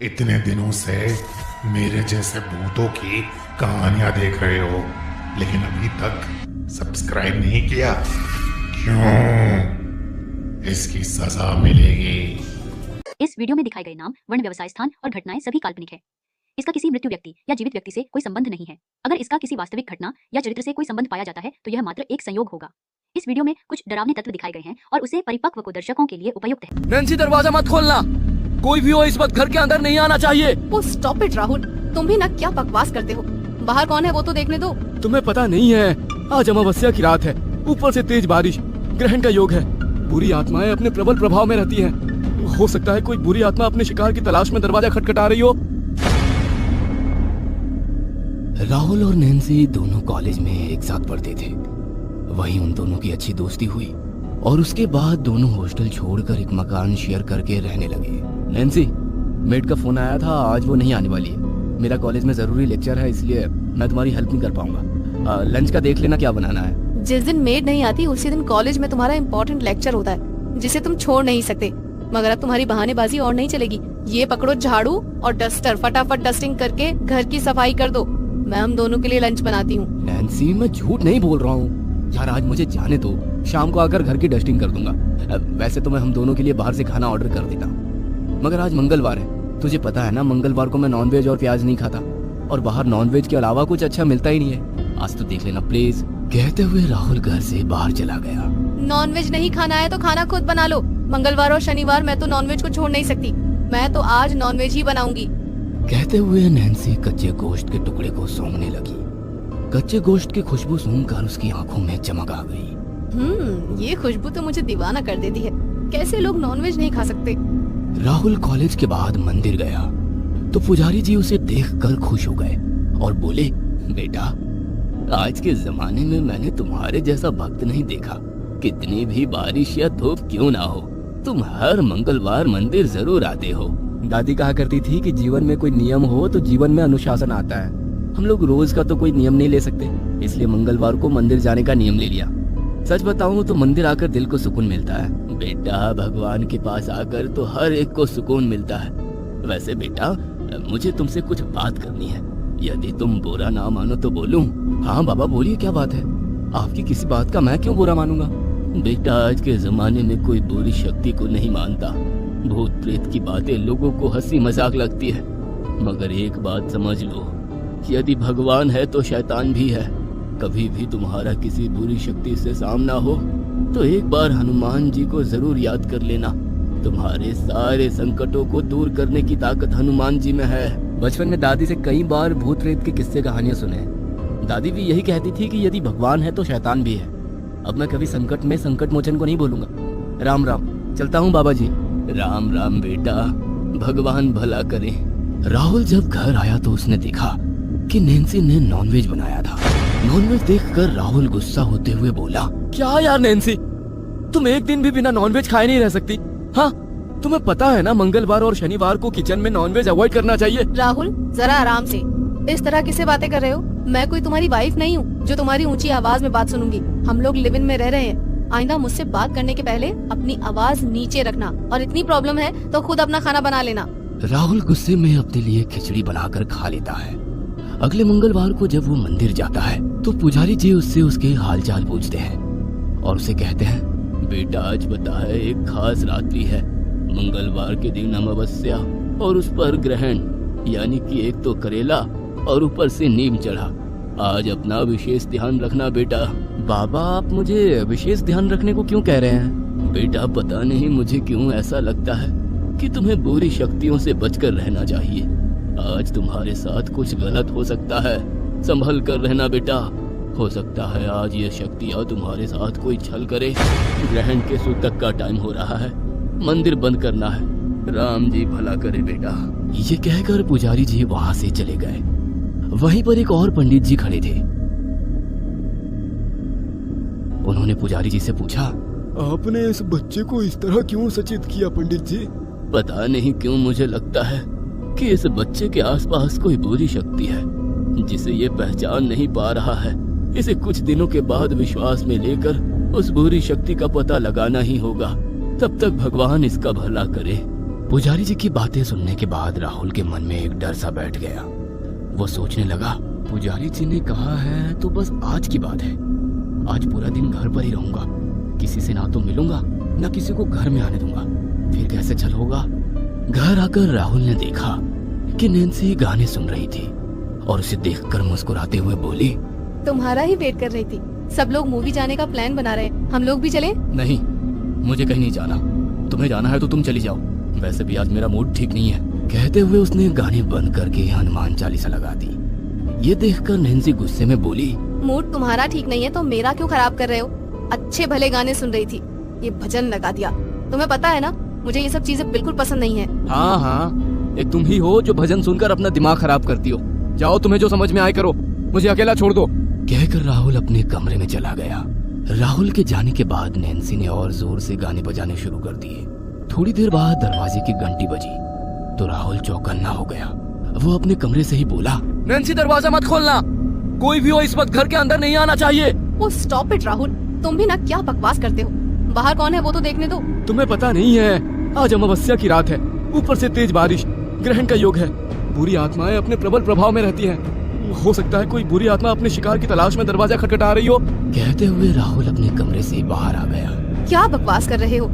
इतने दिनों से मेरे जैसे भूतों की कहानियां देख रहे हो, लेकिन अभी तक सब्सक्राइब नहीं किया। क्यों? इसकी सजा मिलेगी। इस वीडियो में दिखाए गए नाम, वर्ण, व्यवसाय स्थान और घटनाएं सभी काल्पनिक है। इसका किसी मृत्यु व्यक्ति या जीवित व्यक्ति से कोई संबंध नहीं है। अगर इसका किसी वास्तविक घटना या चरित्र से कोई संबंध पाया जाता है तो यह मात्र एक संयोग होगा। इस वीडियो में कुछ डरावने तत्व दिखाए गए हैं और उसे परिपक्व को दर्शकों के लिए उपयुक्त है। नैन्सी, दरवाजा मत खोलना। कोई भी हो इस वक्त घर के अंदर नहीं आना चाहिए। ओ स्टॉप इट राहुल, तुम भी ना क्या बकवास करते हो। बाहर कौन है वो तो देखने दो। तुम्हें पता नहीं है, आज अमावस्या की रात है, ऊपर से तेज बारिश, ग्रहण का योग है। बुरी आत्माएं अपने प्रबल प्रभाव में रहती हैं। हो सकता है कोई बुरी आत्मा अपने शिकार की तलाश में दरवाजा खटखटा रही हो। राहुल और नैन्सी दोनों कॉलेज में एक साथ पढ़ते थे। वहीं उन दोनों की अच्छी दोस्ती हुई और उसके बाद दोनों हॉस्टल छोड़कर एक मकान शेयर करके रहने लगे। नैन्सी, मेट का फोन आया था, आज वो नहीं आने वाली है। मेरा कॉलेज में जरूरी लेक्चर है, इसलिए मैं तुम्हारी हेल्प नहीं कर पाऊंगा। लंच का देख लेना क्या बनाना है। जिस दिन मेड नहीं आती उसी दिन कॉलेज में तुम्हारा इम्पोर्टेंट लेक्चर होता है जिसे तुम छोड़ नहीं सकते। मगर अब तुम्हारी बहानेबाजी और नहीं चलेगी। ये पकड़ो झाड़ू और डस्टर, फटाफट डस्टिंग करके घर की सफाई कर दो। मैं हम दोनों के लिए लंच बनाती हूँ। नैन्सी, मैं झूठ नहीं बोल रहा हूँ यार, आज मुझे जाने दो, शाम को आकर घर की डस्टिंग कर दूंगा। वैसे तो मैं हम दोनों के लिए बाहर से खाना ऑर्डर कर देता, मगर आज मंगलवार है। तुझे पता है ना, मंगलवार को मैं नॉनवेज और प्याज नहीं खाता, और बाहर नॉनवेज के अलावा कुछ अच्छा मिलता ही नहीं है। आज तो देख लेना प्लीज। कहते हुए राहुल घर से बाहर चला गया। नॉनवेज नहीं खाना है तो खाना खुद बना लो। मंगलवार और शनिवार मैं तो नॉनवेज को छोड़ नहीं सकती। मैं तो आज नॉनवेज ही बनाऊंगी। कहते हुए नैन्सी कच्चे गोश्त के टुकड़े को सूंघने लगी। कच्चे गोश्त की खुशबू सूंघकर उसकी आंखों में चमक आ गई। ये खुशबू तो मुझे दीवाना कर देती है। कैसे लोग नॉनवेज नहीं खा सकते। राहुल कॉलेज के बाद मंदिर गया तो पुजारी जी उसे देखकर खुश हो गए और बोले, बेटा, आज के जमाने में मैंने तुम्हारे जैसा भक्त नहीं देखा। कितनी भी बारिश या धूप क्यों ना हो, तुम हर मंगलवार मंदिर जरूर आते हो। दादी कहा करती थी कि जीवन में कोई नियम हो तो जीवन में अनुशासन आता है। हम लोग रोज का तो कोई नियम नहीं ले सकते, इसलिए मंगलवार को मंदिर जाने का नियम ले लिया। सच बताऊं तो मंदिर आकर दिल को सुकून मिलता है। बेटा, भगवान के पास आकर तो हर एक को सुकून मिलता है। वैसे बेटा, मुझे तुमसे कुछ बात करनी है। यदि तुम बुरा ना मानो तो बोलूं? हाँ बाबा, बोलिए, क्या बात है। आपकी किसी बात का मैं क्यों बुरा मानूंगा। बेटा, आज के जमाने में कोई बुरी शक्ति को नहीं मानता। भूत प्रेत की बातें लोगों को हंसी मजाक लगती है, मगर एक बात समझ लो, यदि भगवान है तो शैतान भी है। कभी भी तुम्हारा किसी बुरी शक्ति से सामना हो तो एक बार हनुमान जी को जरूर याद कर लेना। तुम्हारे सारे संकटों को दूर करने की ताकत हनुमान जी में है। बचपन में दादी से कई बार भूत प्रेत के किस्से कहानियां सुने। दादी भी यही कहती थी कि यदि भगवान है तो शैतान भी है। अब मैं कभी संकट में संकट मोचन को नहीं बोलूंगा। राम राम, चलता हूँ बाबा जी। राम राम बेटा, भगवान भला करे। राहुल जब घर आया तो उसने देखा कि नैन्सी ने नॉनवेज बनाया था। नॉनवेज देखकर राहुल गुस्सा होते हुए बोला, क्या यार नैन्सी, तुम एक दिन भी बिना नॉनवेज खाए नहीं रह सकती। हाँ, तुम्हें पता है ना, मंगलवार और शनिवार को किचन में नॉनवेज अवॉइड करना चाहिए। राहुल, जरा आराम से। इस तरह किससे बातें कर रहे हो। मैं कोई तुम्हारी वाइफ नहीं हूँ जो तुम्हारी ऊंची आवाज में बात सुनूंगी। हम लोग लिव इन में रह रहे हैं। आइंदा मुझसे बात करने के पहले अपनी आवाज नीचे रखना, और इतनी प्रॉब्लम है तो खुद अपना खाना बना लेना। राहुल गुस्से में अपने लिए खिचड़ी बनाकर खा लेता है। अगले मंगलवार को जब वो मंदिर जाता है तो पुजारी जी उससे उसके हालचाल पूछते हैं और उसे कहते हैं, बेटा, आज पता है एक खास रात्रि है। मंगलवार के दिन अमावस्या और उस पर ग्रहण, यानी कि एक तो करेला और ऊपर से नीम चढ़ा। आज अपना विशेष ध्यान रखना बेटा। बाबा, आप मुझे विशेष ध्यान रखने को क्यों कह रहे हैं। बेटा, पता नहीं मुझे क्यों ऐसा लगता है कि तुम्हें बुरी शक्तियों से बचकर रहना चाहिए। आज तुम्हारे साथ कुछ गलत हो सकता है, संभल कर रहना बेटा। हो सकता है आज ये शक्तियाँ तुम्हारे साथ कोई छल करे। ग्रहण के सूतक का टाइम हो रहा है, मंदिर बंद करना है। राम जी भला करे बेटा। ये कहकर पुजारी जी वहाँ से चले गए। वहीं पर एक और पंडित जी खड़े थे। उन्होंने पुजारी जी से पूछा, आपने इस बच्चे को इस तरह क्यों सचेत किया पंडित जी। पता नहीं क्यों मुझे लगता है कि इस बच्चे के आसपास कोई बुरी शक्ति है जिसे ये पहचान नहीं पा रहा है। इसे कुछ दिनों के बाद विश्वास में लेकर उस बुरी शक्ति का पता लगाना ही होगा। तब तक भगवान इसका भला करे। पुजारी जी की बातें सुनने के बाद राहुल के मन में एक डर सा बैठ गया। वो सोचने लगा, पुजारी जी ने कहा है तो बस आज की बात है। आज पूरा दिन घर पर ही रहूंगा, किसी से ना तो मिलूंगा ना किसी को घर में आने दूंगा, फिर कैसे चल होगा। घर आकर राहुल ने देखा कि नैन्सी गाने सुन रही थी और उसे देखकर मुस्कुराते हुए बोली, तुम्हारा ही वेट कर रही थी। सब लोग मूवी जाने का प्लान बना रहे हैं, हम लोग भी चले? नहीं, मुझे कहीं नहीं जाना। तुम्हें जाना है तो तुम चली जाओ, वैसे भी आज मेरा मूड ठीक नहीं है। कहते हुए उसने गाने बंद करके हनुमान चालीसा लगा दी। ये देखकर नैन्सी गुस्से में बोली, मूड तुम्हारा ठीक नहीं है तो मेरा क्यों खराब कर रहे हो? अच्छे भले गाने सुन रही थी, ये भजन लगा दिया। तुम्हें पता है ना, मुझे ये सब चीजें बिल्कुल पसंद नहीं है। हाँ हाँ, एक तुम ही हो जो भजन सुनकर अपना दिमाग खराब करती हो। जाओ, तुम्हें जो समझ में आए करो, मुझे अकेला छोड़ दो। कहकर राहुल अपने कमरे में चला गया। राहुल के जाने के बाद नैन्सी ने और जोर से गाने बजाने शुरू कर दिए। थोड़ी देर बाद दरवाजे की घंटी बजी तो राहुल चौकन्ना हो गया। वो अपने कमरे से ही बोला, नैन्सी दरवाजा मत खोलना, कोई भी हो इस वक्त घर के अंदर नहीं आना चाहिए। ओ स्टॉप इट राहुल, तुम भी ना क्या बकवास करते हो। बाहर कौन है वो तो देखने दो। तुम्हें पता नहीं है, आज अमावस्या की रात है, ऊपर से तेज बारिश, ग्रहण का योग है। बुरी आत्माएं अपने प्रबल प्रभाव में रहती हैं। हो सकता है कोई बुरी आत्मा अपने शिकार की तलाश में दरवाजा खटखटा रही हो। कहते हुए राहुल अपने कमरे से बाहर आ गया। क्या बकवास कर रहे हो?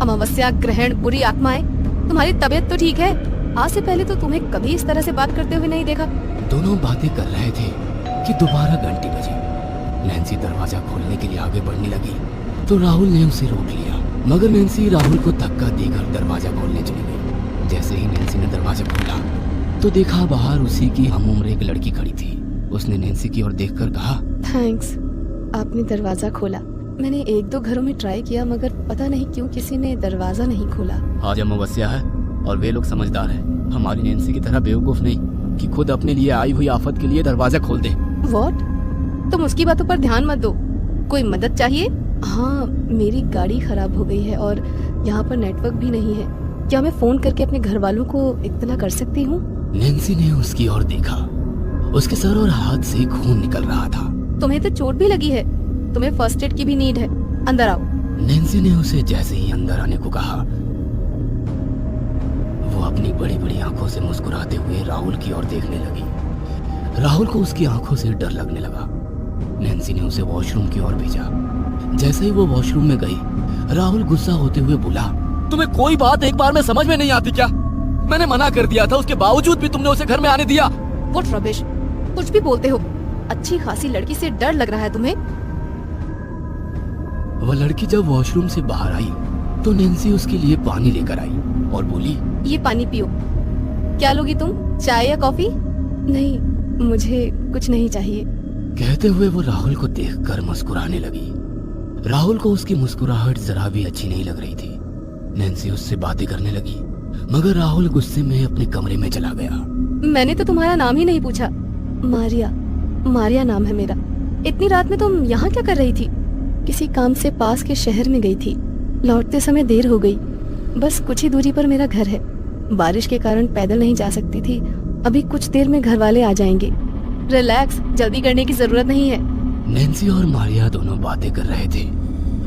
अमावस्या, ग्रहण, बुरी आत्माएं, तुम्हारी तबीयत तो ठीक है? आज से पहले तो तुम्हें कभी इस तरह से बात करते हुए नहीं देखा। दोनों बातें कर रहे थे कि दोबारा घंटी बजी। नैन्सी दरवाजा खोलने के लिए आगे बढ़ने लगी तो राहुल ने उसे रोक लिया, मगर नैन्सी राहुल को धक्का देकर दरवाजा खोलने चली गई। जैसे ही नैन्सी ने दरवाजा खोला तो देखा बाहर उसी की हम उम्र एक लड़की खड़ी थी। उसने नैन्सी की ओर देखकर कहा, थैंक्स, आपने दरवाजा खोला। मैंने एक दो घरों में ट्राई किया मगर पता नहीं क्यों किसी ने दरवाजा नहीं खोला। आज अमावस्या है और वे लोग समझदार हैं, हमारी नैन्सी की तरह बेवकूफ नहीं कि खुद अपने लिए आई हुई आफत के लिए दरवाजा खोल दे। व्हाट? तुम उसकी बातों पर ध्यान मत दो। कोई मदद चाहिए? हाँ, मेरी गाड़ी खराब हो गई है और यहाँ पर नेटवर्क भी नहीं है। क्या मैं फोन करके अपने घर वालों को इत्तला कर सकती हूँ? नैन्सी ने उसकी ओर देखा। उसके सर और हाथ से खून निकल रहा था। तुम्हें तो चोट भी लगी है, तुम्हें फर्स्ट एड की भी नीड है। अंदर आओ। नैन्सी ने उसे जैसे ही अंदर आने को कहा, वो अपनी बड़ी बड़ी आंखों से मुस्कुराते हुए राहुल की ओर देखने लगी। राहुल को उसकी आंखों से डर लगने लगा। नैन्सी ने उसे वॉशरूम की ओर भेजा। जैसे ही वो वॉशरूम में गई, राहुल गुस्सा होते हुए बोला, तुम्हें कोई बात एक बार में समझ में नहीं आती क्या? मैंने मना कर दिया था, उसके बावजूद भी तुमने उसे घर में आने दिया। व्हाट रबिश, कुछ भी बोलते हो। अच्छी खासी लड़की से डर लग रहा है तुम्हें? वह लड़की जब वॉशरूम से बाहर आई तो नैन्सी उसके लिए पानी लेकर आई और बोली, ये पानी पियो। क्या लोगी तुम, चाय या कॉफी? नहीं, मुझे कुछ नहीं चाहिए। कहते हुए वो राहुल को देखकर मुस्कुराने लगी। राहुल को उसकी मुस्कुराहट जरा भी अच्छी नहीं लग रही थी। नैन्सी उससे बातें करने लगी, मगर राहुल गुस्से में अपने कमरे में चला गया। मैंने तो तुम्हारा नाम ही नहीं पूछा। मारिया, मारिया नाम है मेरा। इतनी रात में तुम यहाँ क्या कर रही थी? किसी काम से पास के शहर में गई थी, लौटते समय देर हो गई। बस कुछ ही दूरी पर मेरा घर है, बारिश के कारण पैदल नहीं जा सकती थी। अभी कुछ देर में घर वाले आ जाएंगे। रिलैक्स, जल्दी करने की जरूरत नहीं है। नैन्सी और मारिया दोनों बातें कर रहे थे,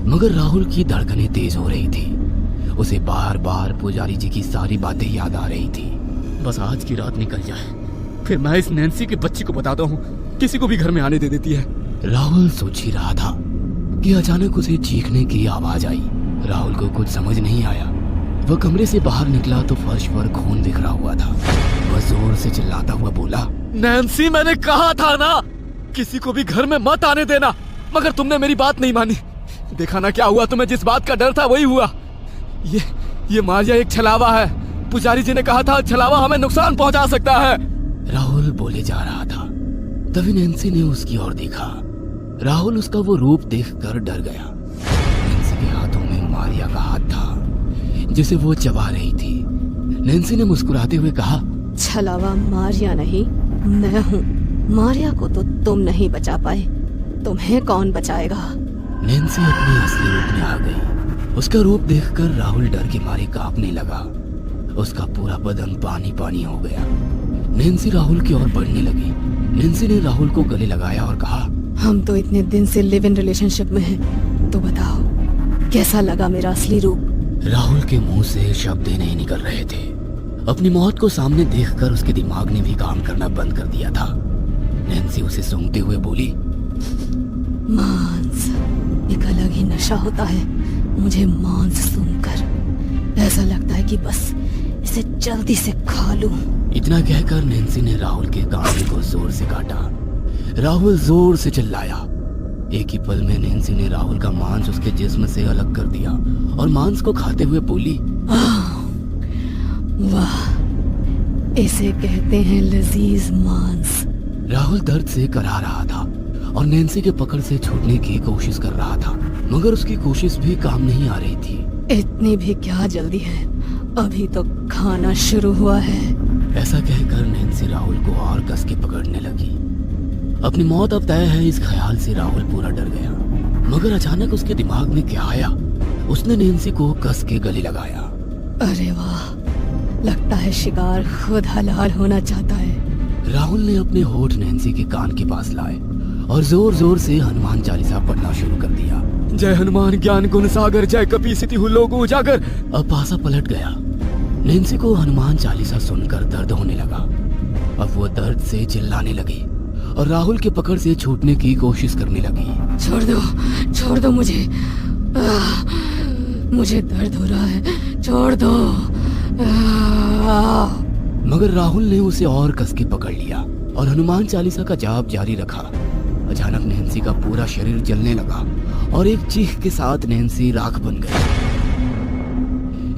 मगर राहुल की धड़कनें तेज हो रही थी। उसे बार बार पुजारी जी की सारी बातें याद आ रही थी। बस आज की रात निकल जाए, फिर मैं इस नैन्सी की बच्ची को बताता हूँ, किसी को भी घर में आने दे देती है। राहुल सोच ही रहा था कि अचानक उसे चीखने की आवाज आई। राहुल को कुछ समझ नहीं आया। वह कमरे से बाहर निकला तो फर्श पर खून बिखरा हुआ था। वह जोर से चिल्लाता हुआ बोला, नैन्सी, मैंने कहा था ना किसी को भी घर में मत आने देना, मगर तुमने मेरी बात नहीं मानी। देखा ना क्या हुआ, तुम्हें जिस बात का डर था वही हुआ। ये मारिया एक छलावा है। पुजारी जी ने कहा था छलावा हमें नुकसान पहुंचा सकता है। राहुल बोले जा रहा था, तभी नैन्सी ने उसकी ओर देखा। राहुल उसका वो रूप देखकर डर गया। नैन्सी के हाथों में मारिया का हाथ था जिसे वो चबा रही थी। नैन्सी ने मुस्कुराते हुए कहा, छलावा मारिया नहीं, मैं हूँ। मारिया को तो तुम नहीं बचा पाए, तुम्हें कौन बचाएगा? नैन्सी अपने असली रूप में आ गई। उसका रूप देखकर राहुल डर के मारे कांपने लगा। उसका पूरा बदन पानी पानी हो गया। नैन्सी राहुल की ओर बढ़ने लगी। नैन्सी ने राहुल को गले लगाया और कहा, हम तो इतने दिन से लिव इन रिलेशनशिप में हैं, तो बताओ कैसा लगा मेरा असली रूप? राहुल के मुंह से शब्द ही नहीं निकल रहे थे। अपनी मौत को सामने देखकर उसके दिमाग ने भी काम करना बंद कर दिया था। नैन्सी उसे सूंघते हुए बोली, मांस एक अलग ही नशा होता है। मुझे मांस सूंघकर ऐसा लगता है कि बस इसे जल्दी से खा लूं। इतना कहकर नैन्सी ने राहुल के कान को जोर से काटा। राहुल जोर से चिल्लाया। एक ही पल में नैन्सी ने राहुल का मांस उसके जिस्म से अलग कर दिया और मांस को खाते हुए बोली, वाह, इसे कहते हैं लजीज मांस। राहुल दर्द से करा रहा था और नैन्सी के पकड़ से छूटने की कोशिश कर रहा था, मगर उसकी कोशिश भी काम नहीं आ रही थी। इतनी भी क्या जल्दी है, अभी तो खाना शुरू हुआ है। ऐसा कहकर नैन्सी राहुल को और कस के पकड़ने लगी। अपनी मौत अब तय है, इस ख्याल से राहुल पूरा डर गया। मगर अचानक उसके दिमाग में क्या आया, उसने नैन्सी को कस के गले लगाया। अरे वाह, लगता है शिकार खुद हलाल होना चाहता है। राहुल ने अपने होठ नैन्सी के कान के पास लाए और जोर जोर से हनुमान चालीसा पढ़ना शुरू कर दिया। जय हनुमान ज्ञान गुण सागर, जय कपी सिति लोगो उजागर। अब पासा पलट गया। नैन्सी को हनुमान चालीसा सुनकर दर्द होने लगा। अब वो दर्द से चिल्लाने लगी और राहुल के पकड़ से छूटने की कोशिश करने लगी। छोड़ दो मुझे, मुझे दर्द हो रहा है, छोड़ दो। मगर राहुल ने उसे और कस के पकड़ लिया और हनुमान चालीसा का जाप जारी रखा। अचानक नैन्सी का पूरा शरीर जलने लगा और एक चीख के साथ नैन्सी राख बन गई।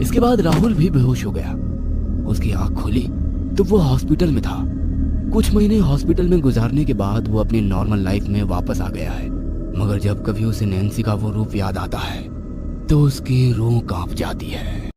इसके बाद राहुल भी बेहोश हो गया। उसकी आंख खुली तो वो हॉस्पिटल में था। कुछ महीने हॉस्पिटल में गुजारने के बाद वो अपनी नॉर्मल लाइफ में वापस आ गया है। मगर जब कभी उसे नैन्सी का वो रूप याद आता है तो उसकी रूह कांप जाती है।